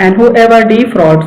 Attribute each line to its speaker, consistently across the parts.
Speaker 1: and whoever defrauds,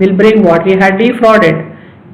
Speaker 1: will bring what he had defrauded,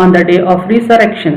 Speaker 1: on the day of resurrection.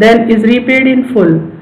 Speaker 1: then is repaid in full,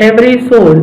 Speaker 1: every soul,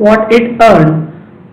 Speaker 1: what it earned,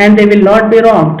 Speaker 1: and they will not be wronged.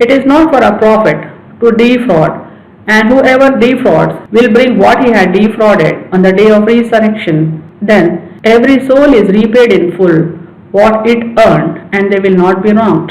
Speaker 1: It is not for a prophet to defraud, and whoever defrauds will bring what he had defrauded on the day of resurrection. Then every soul is repaid in full what it earned, and they will not be wronged.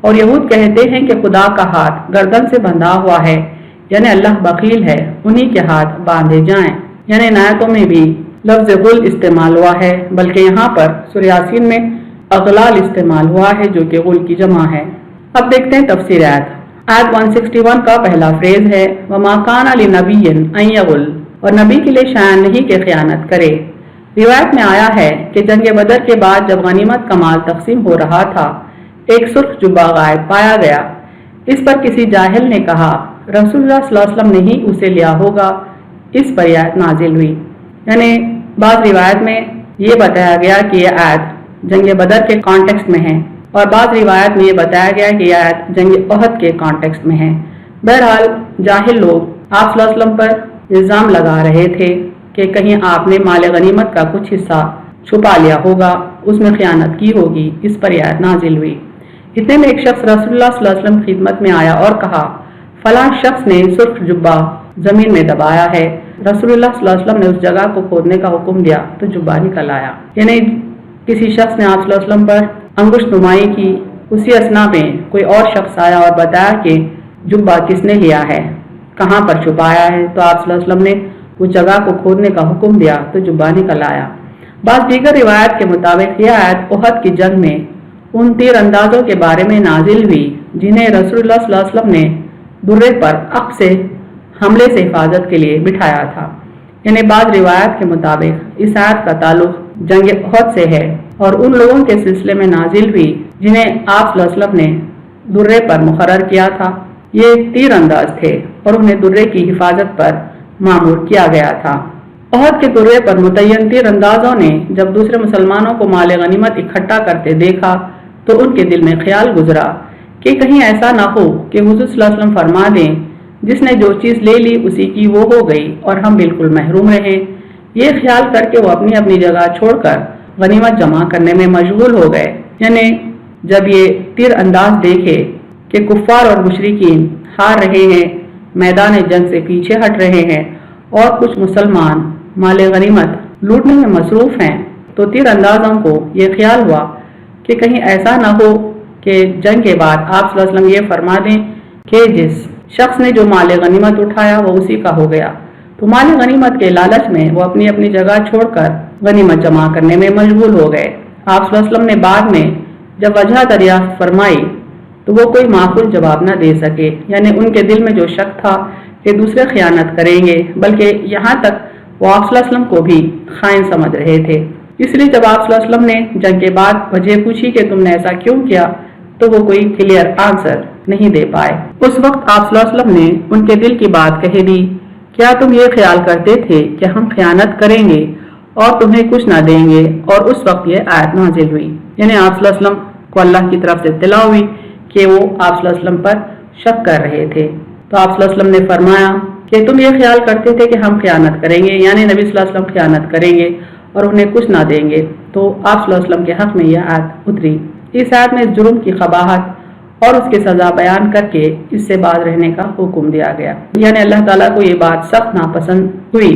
Speaker 1: اور یہود کہتے ہیں کہ خدا کا ہاتھ گردن سے بندھا ہوا ہے، یعنی اللہ بخیل ہے، انہی کے ہاتھ باندھے جائیں۔ یعنی ان آیتوں میں بھی لفظ غل استعمال ہوا ہے، بلکہ یہاں پر سورہ یاسین میں اغلال استعمال ہوا ہے جو کہ غل کی جمع ہے۔ اب دیکھتے ہیں تفسیر آیت 161 کا پہلا فریز ہے وَمَا كَانَ لِنَبِيٍّ أَن يَغُلَّ، اور نبی کے لیے شایع نہیں کہ خیانت کرے۔ روایت میں آیا ہے کہ جنگ بدر کے بعد جب غنیمت کا مال تقسیم ہو رہا تھا، ایک سرخ جبہ غائب پایا گیا۔ اس پر کسی جاہل نے کہا رسول اللہ صلی اللہ علیہ وسلم نے ہی اسے لیا ہوگا، اس پر یہ آیت نازل ہوئی۔ یعنی بعض روایت میں یہ بتایا گیا کہ یہ آیت جنگ بدر کے کانٹیکسٹ میں ہے، اور بعض روایت میں یہ بتایا گیا کہ یہ آیت جنگ احد کے کانٹیکسٹ میں ہے۔ بہرحال جاہل لوگ آپ صلی اللہ علیہ وسلم پر الزام لگا رہے تھے کہ کہیں آپ نے مال غنیمت کا کچھ حصہ چھپا لیا ہوگا، اس میں خیانت کی ہوگی، اس پر یہ آیت نازل ہوئی۔ اتنے میں ایک شخص رسول اللہ صلی اللہ علیہ وسلم کی خدمت میں آیا اور کہا فلاں شخص نے سرخ جبہ زمین میں دبایا ہے۔ رسول اللہ صلی اللہ علیہ وسلم نے اس جگہ کو کھودنے کا حکم دیا تو جبہ نکل آیا۔ یعنی کسی شخص نے آپ صلی اللہ علیہ وسلم پر انگشت نمائی کی، اسی اثنا میں کوئی اور شخص آیا اور بتایا کہ جبہ کس نے لیا ہے، کہاں پر چھپایا ہے، تو آپ صلی اللہ علیہ وسلم نے اس جگہ کو کھودنے کا حکم دیا تو جبہ نکل آیا۔ بعض دیگر روایت کے مطابق یہ آیت احد کی جنگ میں ان تیر اندازوں کے بارے میں نازل ہوئی جنہیں رسول اللہ صلی اللہ علیہ وسلم نے درے پر عقب سے حملے سے حفاظت کے لیے بٹھایا تھا۔ یعنی بعض روایت کے مطابق اس آیت کا تعلق جنگ احد سے ہے اور ان لوگوں کے سلسلے میں نازل ہوئی جنہیں آپ صلی اللہ علیہ وسلم نے درے پر مقرر کیا تھا۔ یہ تیر انداز تھے اور انہیں درے کی حفاظت پر مامور کیا گیا تھا۔ احد کے درے پر متعین تیر اندازوں نے جب دوسرے مسلمانوں کو مال غنیمت اکٹھا کرتے دیکھا تو ان کے دل میں خیال گزرا کہ کہیں ایسا نہ ہو کہ حضور صلی اللہ علیہ وسلم فرما دیں جس نے جو چیز لے لی اسی کی وہ ہو گئی اور ہم بالکل محروم رہے۔ یہ خیال کر کے وہ اپنی اپنی جگہ چھوڑ کر غنیمت جمع کرنے میں مشغول ہو گئے۔ یعنی جب یہ تیر انداز دیکھے کہ کفار اور مشرکین ہار رہے ہیں، میدان جنگ سے پیچھے ہٹ رہے ہیں اور کچھ مسلمان مال غنیمت لوٹنے میں مصروف ہیں، تو تیر اندازوں کو یہ خیال ہوا کہ کہیں ایسا نہ ہو کہ جنگ کے بعد آپ صلی اللہ علیہ وسلم یہ فرما دیں کہ جس شخص نے جو مال غنیمت اٹھایا وہ اسی کا ہو گیا۔ تو مال غنیمت کے لالچ میں وہ اپنی اپنی جگہ چھوڑ کر غنیمت جمع کرنے میں مشغول ہو گئے۔ آپ صلی اللہ علیہ وسلم نے بعد میں جب وجہ دریافت فرمائی تو وہ کوئی معقول جواب نہ دے سکے۔ یعنی ان کے دل میں جو شک تھا کہ دوسرے خیانت کریں گے، بلکہ یہاں تک وہ آپ صلی اللہ علیہ وسلم کو بھی خائن سمجھ رہے تھے۔ اس لیے جب آپ صلی اللہ علیہ وسلم نے جنگ کے بعد وجہ پوچھی کہ تم نے ایسا کیوں کیا تو وہ کوئی کلیئر آنسر نہیں دے پائے۔ اس وقت آپ صلی اللہ علیہ وسلم نے ان کے دل کی بات کہہ دی، کیا تم یہ خیال کرتے تھے کہ ہم خیانت کریں گے اور تمہیں کچھ نہ دیں گے؟ اور اس وقت یہ آیت نازل ہوئی۔ یعنی آپ صلی اللہ علیہ وسلم کو اللہ کی طرف سے اطلاع ہوئی کہ وہ آپ صلی اللہ علیہ وسلم پر شک کر رہے تھے، تو آپ صلی اللہ علیہ وسلم نے فرمایا کہ تم یہ خیال کرتے تھے کہ ہم خیانت کریں گے، یعنی نبی صلی اللہ علیہ وسلم خیانت کریں گے اور انہیں کچھ نہ دیں گے، تو آپ صلی اللہ علیہ وسلم کے حق میں یہ آیت اتری۔ اس آیت میں اس جرم کی قباحت اور اس کی سزا بیان کر کے اس سے باز رہنے کا حکم دیا گیا۔ یعنی اللہ تعالیٰ کو یہ بات سخت ناپسند ہوئی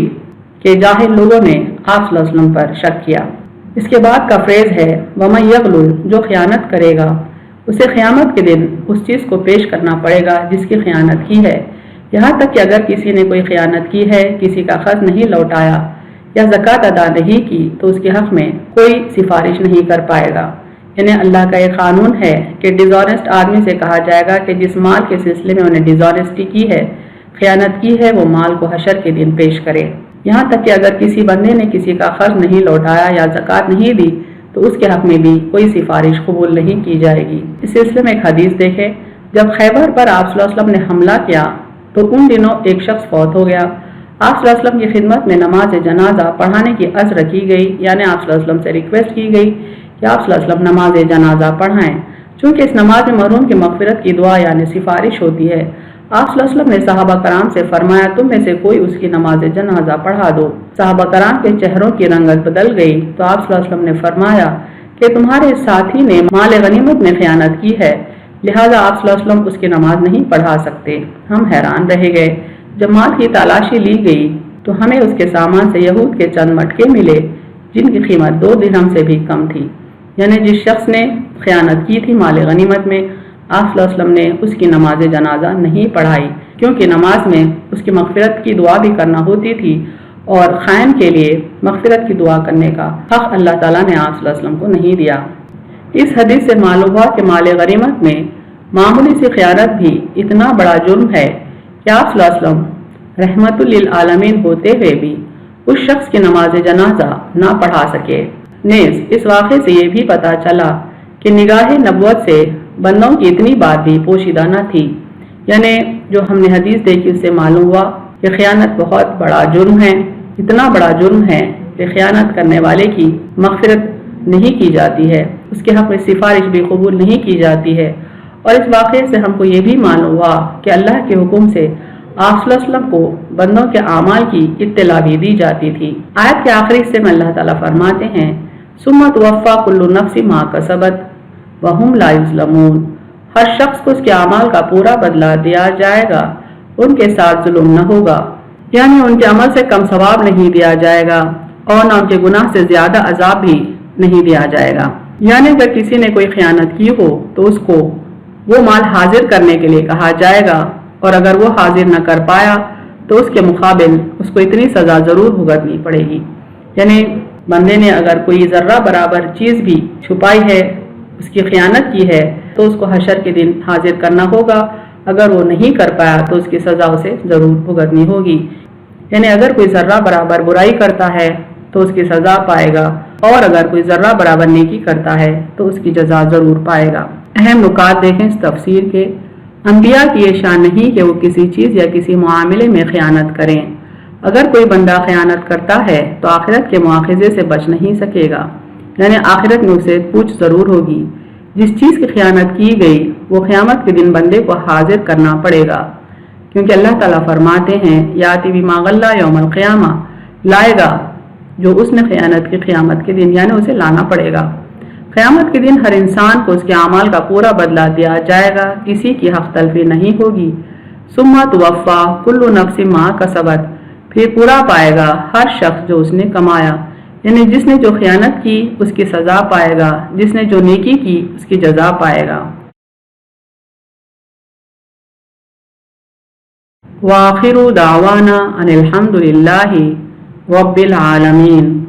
Speaker 1: کہ جاہل لوگوں نے آپ صلی اللہ علیہ وسلم پر شک کیا۔ اس کے بعد کا فریز ہے وَمَن يَغْلُلْ، جو خیانت کرے گا اسے قیامت کے دن اس چیز کو پیش کرنا پڑے گا جس کی خیانت کی ہے، یہاں تک کہ اگر کسی نے کوئی خیانت کی ہے، کسی کا قرض نہیں لوٹایا یا زکوٰۃ ادا نہیں کی تو اس کے حق میں کوئی سفارش نہیں کر پائے گا۔ یعنی اللہ کا یہ قانون ہے کہ ڈیزانسٹ آدمی سے کہا جائے گا کہ جس مال کے سلسلے میں انہیں ڈیزانسٹی کی ہے، خیانت کی ہے، وہ مال کو حشر کے دن پیش کرے۔ یہاں تک کہ اگر کسی بندے نے کسی کا قرض نہیں لوٹایا یا زکوٰۃ نہیں دی تو اس کے حق میں بھی کوئی سفارش قبول نہیں کی جائے گی۔ اس سلسلے میں ایک حدیث دیکھیں، جب خیبر پر آپ صلی اللہ علیہ وسلم نے حملہ کیا تو ان دنوں ایک شخص فوت ہو گیا۔ آپ صلی اللہ علیہ وسلم کی خدمت میں نماز جنازہ پڑھانے کی عذر کی گئی، یعنی آپ صلی اللہ علیہ وسلم سے ریکویسٹ کی گئی کہ آپ صلی اللہ علیہ وسلم نماز جنازہ پڑھائیں، چونکہ اس نماز میں مرحوم کی مغفرت کی دعا یعنی سفارش ہوتی ہے۔ آپ صلی اللہ علیہ وسلم نے صحابہ کرام سے فرمایا تم میں سے کوئی اس کی نماز جنازہ پڑھا دو۔ صحابہ کرام کے چہروں کی رنگت بدل گئی تو آپ صلی اللہ علیہ وسلم نے فرمایا کہ تمہارے ساتھی نے مال غنیمت میں خیانت کی ہے، لہذا آپ صلی اللہ علیہ وسلم اس کی نماز نہیں پڑھا سکتے۔ ہم حیران رہ گئے۔ جب مال کی تلاشی لی گئی تو ہمیں اس کے سامان سے یہود کے چند مٹکے ملے جن کی قیمت 2 درہم سے بھی کم تھی۔ یعنی جس شخص نے خیانت کی تھی مال غنیمت میں، آپ صلی اللہ علیہ وسلم نے اس کی نماز جنازہ نہیں پڑھائی، کیونکہ نماز میں اس کی مغفرت کی دعا بھی کرنا ہوتی تھی، اور خائن کے لیے مغفرت کی دعا کرنے کا حق اللہ تعالیٰ نے آپ صلی اللہ علیہ وسلم کو نہیں دیا۔ اس حدیث سے معلوم ہوا کہ مال غنیمت میں معمولی سی خیانت بھی اتنا بڑا جرم ہے کہ آپ صلی اللہ علیہ وسلم رحمت للعالمین ہوتے ہوئے بھی اس شخص کی نماز جنازہ نہ پڑھا سکے۔ نیز اس واقعے سے یہ بھی پتہ چلا کہ نگاہ نبوت سے بندوں کی اتنی بات بھی پوشیدہ نہ تھی، یعنی جو ہم نے حدیث دیکھی اس سے معلوم ہوا کہ خیانت بہت بڑا جرم ہے، اتنا بڑا جرم ہے کہ خیانت کرنے والے کی مغفرت نہیں کی جاتی ہے، اس کے حق میں سفارش بھی قبول نہیں کی جاتی ہے۔ اور اس واقعے سے ہم کو یہ بھی معلوم ہوا کہ اللہ کے حکم سے آپ صلی اللہ علیہ وسلم کو بندوں کے اعمال کی اطلاع بھی دی جاتی تھی۔ آیت کے آخری حصے میں اللہ تعالیٰ فرماتے ہیں ثم توفی کل نفس ما کسبت وہم لا یظلمون، ہر شخص کو اس کے اعمال کا پورا بدلہ دیا جائے گا، ان کے ساتھ ظلم نہ ہوگا، یعنی ان کے عمل سے کم ثواب نہیں دیا جائے گا اور نہ ان کے گناہ سے زیادہ عذاب بھی نہیں دیا جائے گا۔ یعنی اگر کسی نے کوئی خیانت کی ہو تو اس کو وہ مال حاضر کرنے کے لیے کہا جائے گا، اور اگر وہ حاضر نہ کر پایا تو اس کے مقابل اس کو اتنی سزا ضرور بھگتنی پڑے گی۔ یعنی بندے نے اگر کوئی ذرہ برابر چیز بھی چھپائی ہے، اس کی خیانت کی ہے، تو اس کو حشر کے دن حاضر کرنا ہوگا، اگر وہ نہیں کر پایا تو اس کی سزا اسے ضرور بھگتنی ہوگی۔ یعنی اگر کوئی ذرہ برابر برائی کرتا ہے تو اس کی سزا پائے گا، اور اگر کوئی ذرہ برابر نیکی کرتا ہے تو اس کی جزا ضرور پائے گا۔ اہم نکات دیکھیں اس تفسیر کے۔ انبیاء کی یہ شان نہیں کہ وہ کسی چیز یا کسی معاملے میں خیانت کریں۔ اگر کوئی بندہ خیانت کرتا ہے تو آخرت کے مواخذے سے بچ نہیں سکے گا، یعنی آخرت میں اسے پوچھ ضرور ہوگی۔ جس چیز کی خیانت کی گئی وہ قیامت کے دن بندے کو حاضر کرنا پڑے گا، کیونکہ اللہ تعالیٰ فرماتے ہیں یاتی بما غلّ یوم القیامہ، لائے گا جو اس نے خیانت کی قیامت کے دن، یعنی اسے لانا پڑے گا۔ قیامت کے دن ہر انسان کو اس کے اعمال کا پورا بدلہ دیا جائے گا، کسی کی حق تلفی نہیں ہوگی۔ ثم توفی کل نفس ما کسبت، پھر پورا پائے گا ہر شخص جو اس نے کمایا، یعنی جس نے جو خیانت کی اس کی سزا پائے گا، جس نے جو نیکی کی اس کی جزا پائے گا۔ وآخر دعوانا ان الحمد للہ رب العالمین۔